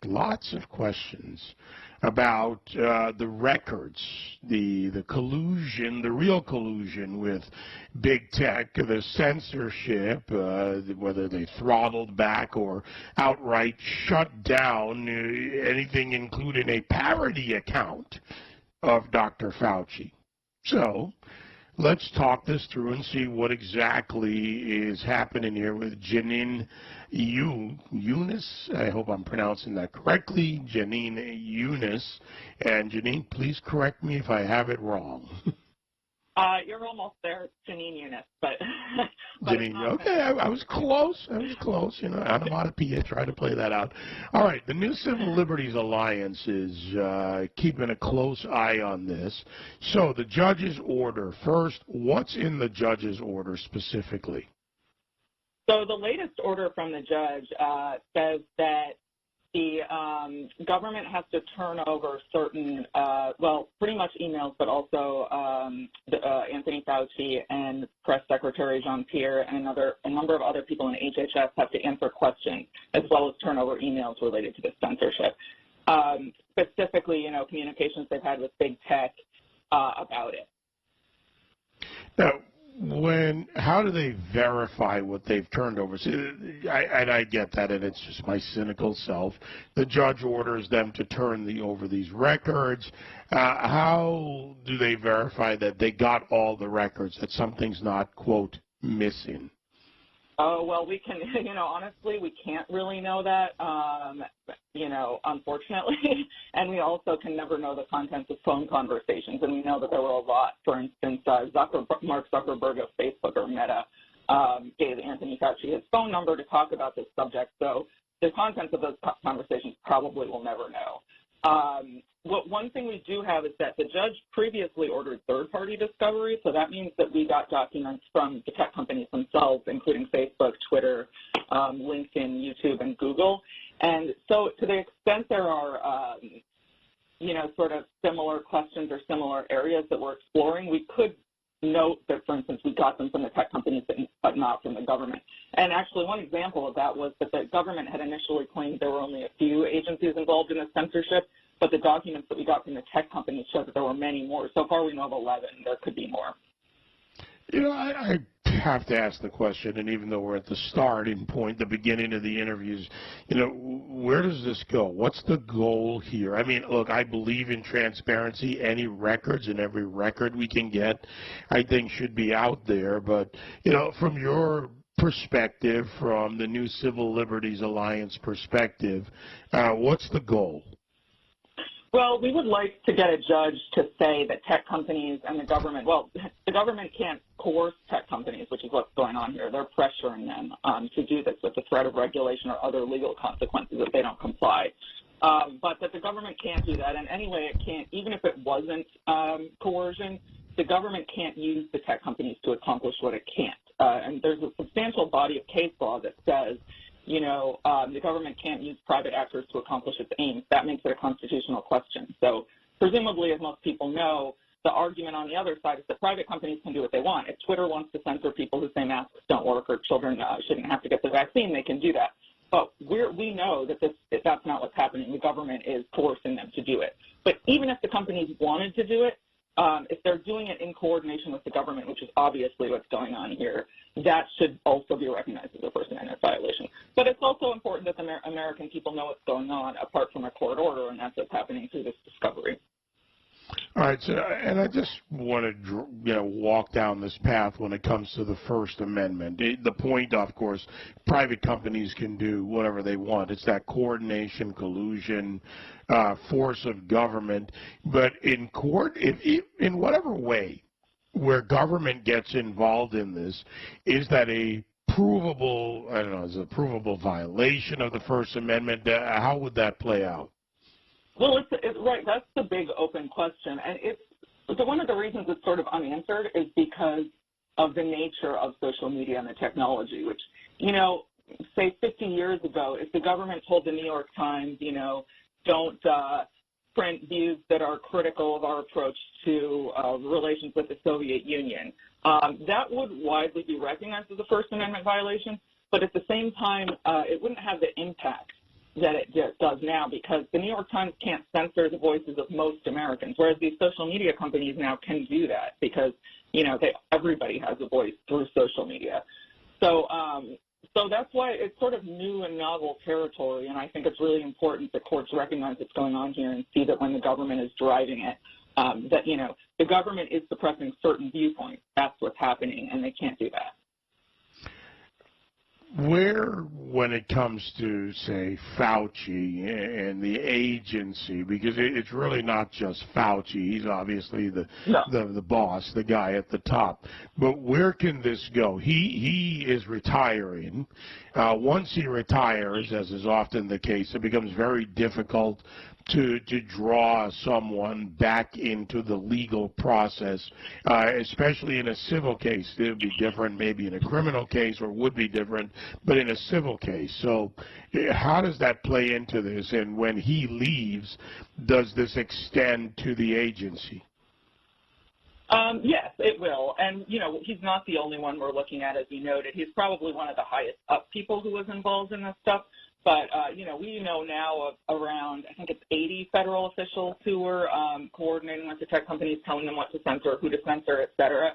lots of questions about the records, the collusion, the real collusion with big tech, the censorship, whether they throttled back or outright shut down anything including a parody account of Dr. Fauci. So let's talk this through and see what exactly is happening here with Janine Eunice. I hope I'm pronouncing that correctly. Janine Eunice. And Janine, please correct me if I have it wrong. You're almost there, Janine Eunice, but Janine, okay, I was close. You know, onomatopoeia, try to play that out. All right, the New Civil Liberties Alliance is keeping a close eye on this. So the judge's order, first, what's in the judge's order specifically? So the latest order from the judge says that the government has to turn over certain, well, pretty much emails, but also Anthony Fauci and Press Secretary Jean-Pierre and a number of other people in HHS have to answer questions, as well as turn over emails related to the censorship. Specifically, you know, communications they've had with big tech about it. Now, how do they verify what they've turned over? See, I get that, and it's just my cynical self. The judge orders them to turn over these records. How do they verify that they got all the records, that something's not, quote, missing? Oh, well, we can, you know, honestly, we can't really know that, you know, unfortunately. And we also can never know the contents of phone conversations. And we know that there were a lot. For instance, Mark Zuckerberg of Facebook or Meta gave Anthony Fauci his phone number to talk about this subject. So the contents of those conversations probably we'll never know. One thing we do have is that the judge previously ordered third-party discovery, so that means that we got documents from the tech companies themselves, including Facebook, Twitter, LinkedIn, YouTube, and Google. And so to the extent there are, you know, sort of similar questions or similar areas that we're exploring, we could note that, for instance, we got them from the tech companies but not from the government. And actually one example of that was that the government had initially claimed there were only a few agencies involved in the censorship, but the documents that we got from the tech companies showed that there were many more. So far we know of 11. There could be more. You know, I have to ask the question, and even though we're at the starting point, the beginning of the interviews, you know, where does this go? What's the goal here? I mean, look, I believe in transparency. Any records and every record we can get, I think, should be out there. But, you know, from your perspective, from the New Civil Liberties Alliance perspective, what's the goal? Well, we would like to get a judge to say that tech companies and the government, well, the government can't coerce tech companies, which is what's going on here. They're pressuring them to do this with the threat of regulation or other legal consequences if they don't comply. But that the government can't do that. And anyway, it can't, even if it wasn't coercion, the government can't use the tech companies to accomplish what it can't. And there's a substantial body of case law that says, you know, the government can't use private actors to accomplish its aims. That makes it a constitutional question. So presumably, as most people know, the argument on the other side is that private companies can do what they want. If Twitter wants to censor people who say masks don't work or children shouldn't have to get the vaccine, they can do that. But we know that that's not what's happening. The government is forcing them to do it. But even if the companies wanted to do it, if they're doing it in coordination with the government, which is obviously what's going on here, that should also be recognized as a First Amendment violation. But it's also important that the American people know what's going on apart from a court order, and that's what's happening through this discovery. All right, so, and I just want to, you know, walk down this path when it comes to the First Amendment. The point, of course, private companies can do whatever they want. It's that coordination, collusion, force of government. But in whatever way where government gets involved in this, is that a provable, I don't know, is it a provable violation of the First Amendment? How would that play out? Well, it's right. That's the big open question. And one of the reasons it's sort of unanswered is because of the nature of social media and the technology, which, you know, say 50 years ago, if the government told the New York Times, you know, don't print views that are critical of our approach to relations with the Soviet Union, that would widely be recognized as a First Amendment violation. But at the same time, it wouldn't have the impact that it does now, because the New York Times can't censor the voices of most Americans, whereas these social media companies now can do that because, you know, everybody has a voice through social media. So, so that's why it's sort of new and novel territory, and I think it's really important that courts recognize what's going on here and see that when the government is driving it, that, you know, the government is suppressing certain viewpoints. That's what's happening, and they can't do that. Where, when it comes to, say, Fauci and the agency, because it's really not just Fauci, he's obviously the boss, the guy at the top, but where can this go? He is retiring. Once he retires, as is often the case, it becomes very difficult to draw someone back into the legal process, especially in a civil case. It would be different maybe in a criminal case, or would be different, but in a civil case. So how does that play into this? And when he leaves, does this extend to the agency? Yes, it will. And, you know, he's not the only one we're looking at, as you noted. He's probably one of the highest up people who was involved in this stuff. But, you know, we know now of around, I think it's 80 federal officials who were coordinating with the tech companies, telling them what to censor, who to censor, et cetera.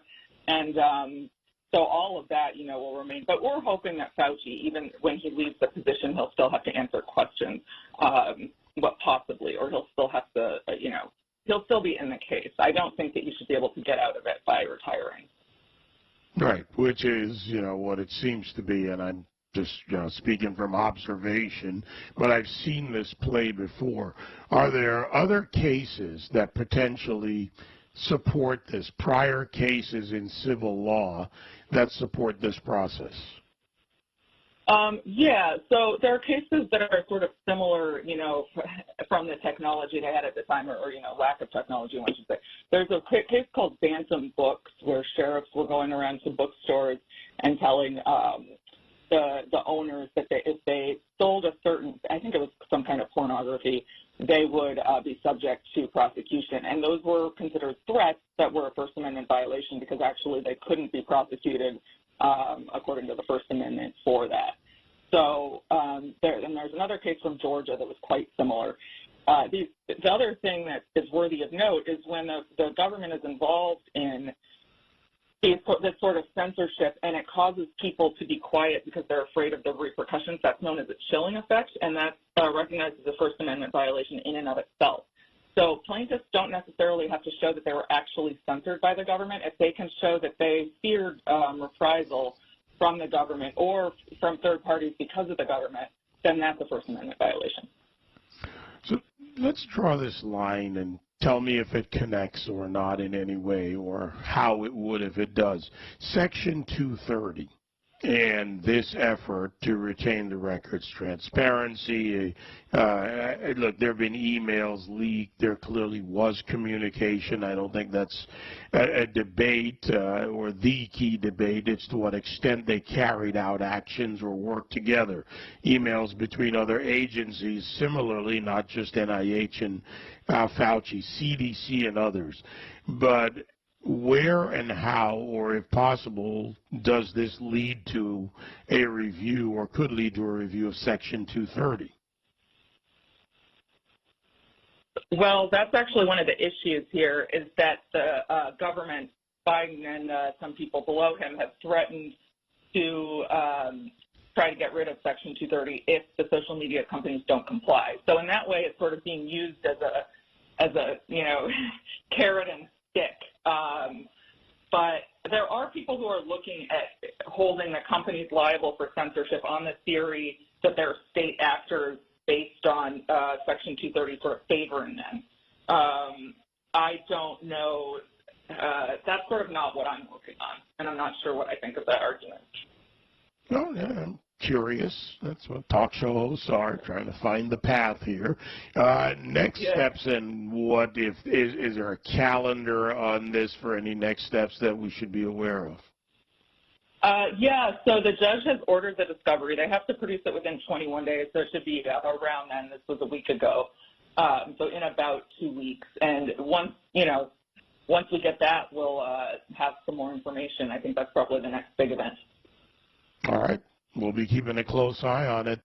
And so all of that, you know, will remain. But we're hoping that Fauci, even when he leaves the position, he'll still have to answer questions, but possibly, or he'll still have to, you know, he'll still be in the case. I don't think that you should be able to get out of it by retiring. Right, which is, you know, what it seems to be, and I'm just, you know, speaking from observation, but I've seen this play before. Are there other cases that potentially support this, prior cases in civil law that support this process? Yeah, so there are cases that are sort of similar, you know, from the technology they had at the time, or you know, lack of technology, one should say. There's a case called Bantam Books, where sheriffs were going around to bookstores and telling the owners that if they sold a certain, I think it was some kind of pornography, they would be subject to prosecution. And those were considered threats that were a First Amendment violation, because actually they couldn't be prosecuted according to the First Amendment for that. So there's another case from Georgia that was quite similar. The other thing that is worthy of note is when the government is involved in this sort of censorship, and it causes people to be quiet because they're afraid of the repercussions. That's known as a chilling effect, and that's recognized as a First Amendment violation in and of itself. So plaintiffs don't necessarily have to show that they were actually censored by the government. If they can show that they feared reprisal from the government or from third parties because of the government, then that's a First Amendment violation. So let's draw this line and tell me if it connects or not in any way, or how it would if it does. Section 230 and this effort to retain the records, transparency. Look, there have been emails leaked. There clearly was communication. I don't think that's a debate or the key debate. It's to what extent they carried out actions or worked together. Emails between other agencies, similarly, not just NIH and Fauci, CDC and others. But where and how, or if possible, does this lead to a review, or could lead to a review of Section 230? Well, that's actually one of the issues here, is that the government, Biden and some people below him, have threatened to try to get rid of Section 230 if the social media companies don't comply. So in that way, it's sort of being used as a you know, carrot and stick. But there are people who are looking at holding the companies liable for censorship on the theory that they're state actors based on Section 230 sort of favoring them. I don't know. That's sort of not what I'm working on, and I'm not sure what I think of that argument. No, yeah, I'm curious. That's what talk show hosts are, trying to find the path here. Next steps, and what if is there a calendar on this for any next steps that we should be aware of? Yeah, so the judge has ordered the discovery. They have to produce it within 21 days, so it should be around then. This was a week ago, so in about 2 weeks. And once we get that, we'll have some more information. I think that's probably the next big event. All right. We'll be keeping a close eye on it.